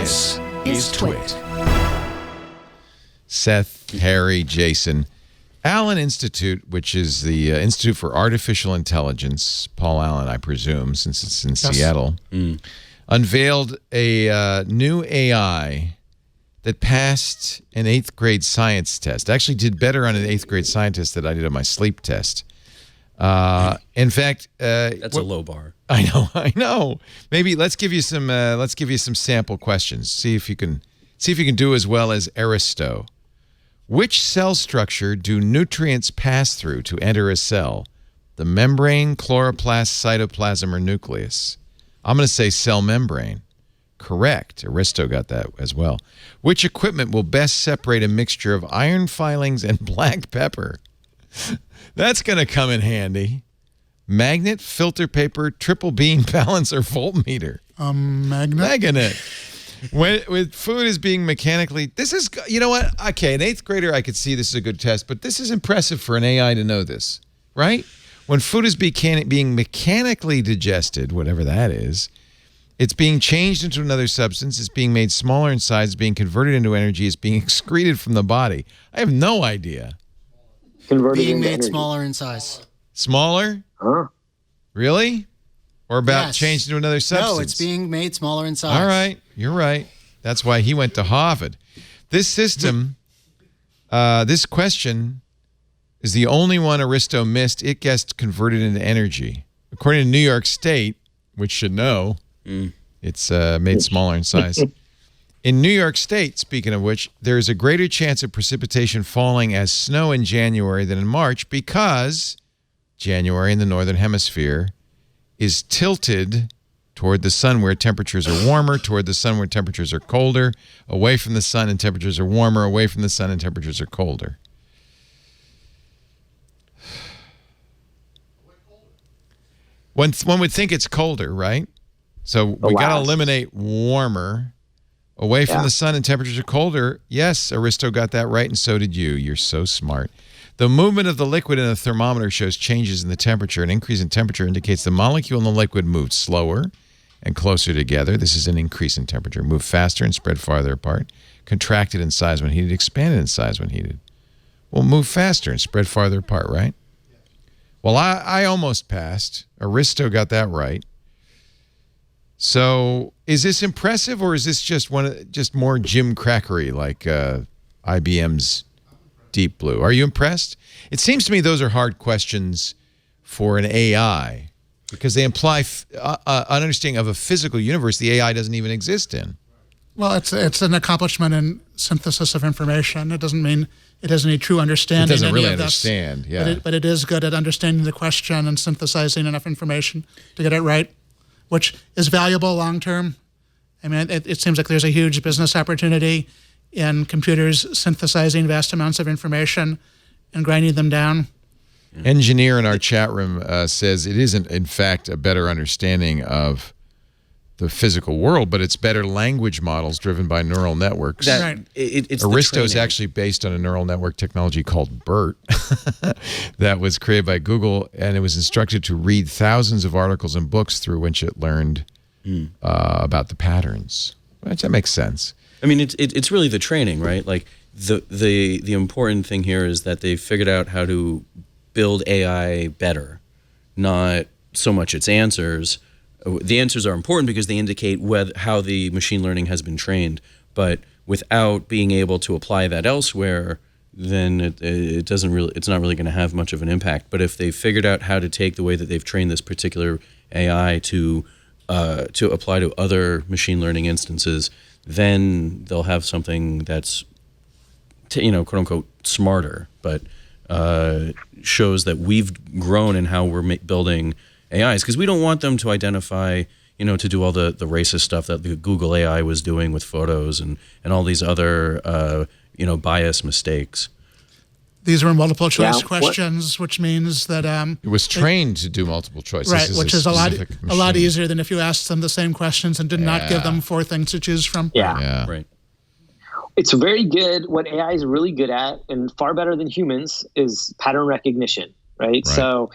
This is TWiT. Seth, Harry, Jason. Allen Institute, which is the Institute for Artificial Intelligence, Paul Allen, I presume, since it's in Seattle, unveiled a new AI that passed an 8th grade science test. Actually did better on an 8th grade science test than I did on my sleep test. In fact, that's a low bar. I know. Maybe let's give you some sample questions. See if you can do as well as Aristo. Which cell structure do nutrients pass through to enter a cell? The membrane, chloroplast, cytoplasm, or nucleus? I'm going to say cell membrane. Correct. Aristo got that as well. Which equipment will best separate a mixture of iron filings and black pepper? That's going to come in handy. Magnet, filter paper, triple beam balance, or voltmeter? Magnet. Magnet. With food is being mechanically... This is... You know what? Okay, an 8th grader, I could see this is a good test, but this is impressive for an AI to know this, right? When food is being mechanically digested, whatever that is, it's being changed into another substance, it's being made smaller in size, it's being converted into energy, it's being excreted from the body. I have no idea. Being made smaller in size. Smaller? Huh? Really? Or about changed into another substance? No, it's being made smaller in size. All right. You're right. That's why he went to Harvard. This system, this question is the only one Aristo missed. It gets converted into energy. According to New York State, which should know, it's made smaller in size. In New York State, speaking of which, there is a greater chance of precipitation falling as snow in January than in March because January in the Northern Hemisphere is tilted toward the sun where temperatures are warmer, toward the sun where temperatures are colder, away from the sun and temperatures are warmer, away from the sun and temperatures are colder. One would think it's colder, right? So we got to eliminate warmer. Away from the sun and temperatures are colder. Yes, Aristo got that right, and so did you. You're so smart. The movement of the liquid in a thermometer shows changes in the temperature. An increase in temperature indicates the molecule in the liquid moved slower and closer together. This is an increase in temperature. Moved faster and spread farther apart. Contracted in size when heated. Expanded in size when heated. Well, move faster and spread farther apart, right? Well, I almost passed. Aristo got that right. So, is this impressive, or is this just more Jim Crackery like IBM's Deep Blue? Are you impressed? It seems to me those are hard questions for an AI because they imply an understanding of a physical universe the AI doesn't even exist in. Well, it's an accomplishment in synthesis of information. It doesn't mean it has any true understanding. It doesn't really understand, yeah. But it is good at understanding the question and synthesizing enough information to get it right, which is valuable long-term. I mean, it seems like there's a huge business opportunity in computers synthesizing vast amounts of information and grinding them down. Engineer in our chat room says it isn't, in fact, a better understanding of the physical world, but it's better language models driven by neural networks. It's Aristo is actually based on a neural network technology called BERT that was created by Google, and it was instructed to read thousands of articles and books through which it learned about the patterns. Which that makes sense. I mean, it's really the training, right? Like the important thing here is that they figured out how to build AI better, not so much its answers. The answers are important because they indicate how the machine learning has been trained, but without being able to apply that elsewhere, then it's not really going to have much of an impact. But if they figured out how to take the way that they've trained this particular AI to apply to other machine learning instances, then they'll have something that's quote unquote smarter, but shows that we've grown in how we're building AIs, because we don't want them to identify, to do all the racist stuff that the Google AI was doing with photos and all these other, bias mistakes. These were multiple choice questions, which means that it was trained to do multiple choice. Right, which is a lot easier than if you asked them the same questions and did not give them 4 things to choose from. Yeah. Right. It's very good. What AI is really good at, and far better than humans, is pattern recognition. Right. So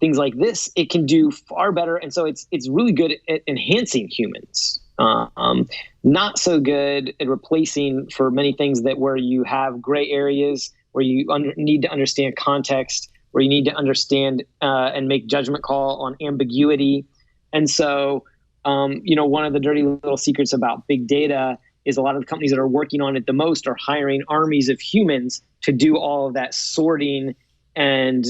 things like this, it can do far better, and so it's really good at enhancing humans. Not so good at replacing for many things that where you have gray areas, where you need to understand context, where you need to understand and make judgment call on ambiguity. And so, one of the dirty little secrets about big data is a lot of the companies that are working on it the most are hiring armies of humans to do all of that sorting and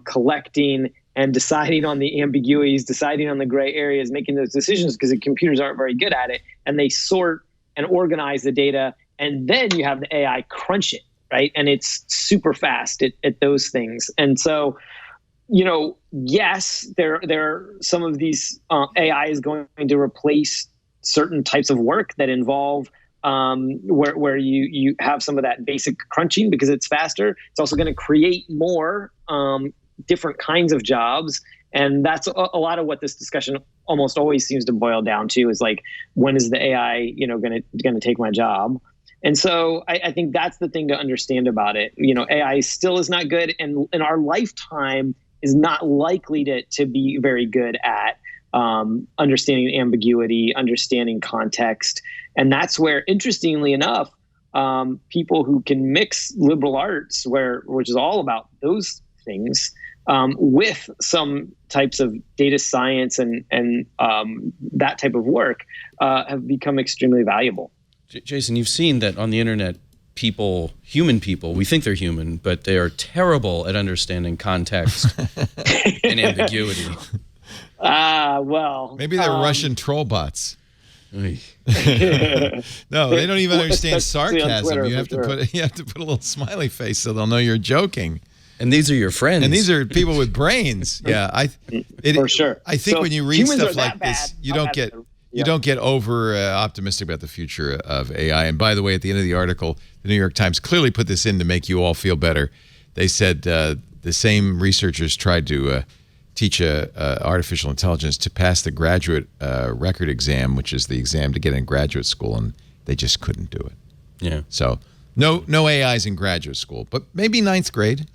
collecting and deciding on the ambiguities, deciding on the gray areas, making those decisions, because the computers aren't very good at it. And they sort and organize the data, and then you have the AI crunch it, right? And it's super fast at those things. And so, yes, there are some of these AI is going to replace certain types of work that involve where you have some of that basic crunching because it's faster. It's also going to create more different kinds of jobs. And that's a lot of what this discussion almost always seems to boil down to is like, when is the AI, going to take my job? And so I think that's the thing to understand about it. AI still is not good, and in our lifetime is not likely to be very good at understanding ambiguity, understanding context. And that's where, interestingly enough, people who can mix liberal arts, which is all about those things, with some types of data science and that type of work have become extremely valuable. Jason, you've seen that on the internet, human people, we think they're human, but they are terrible at understanding context and ambiguity. Well. Maybe they're Russian troll bots. No, they don't even understand sarcasm. You have to put a little smiley face so they'll know you're joking. And these are your friends. And these are people with brains. Yeah, for sure. I think when you read stuff like this, you don't get over optimistic about the future of AI. And by the way, at the end of the article, the New York Times clearly put this in to make you all feel better. They said the same researchers tried to teach artificial intelligence to pass the graduate record exam, which is the exam to get in graduate school, and they just couldn't do it. Yeah. So no AIs in graduate school, but maybe ninth grade.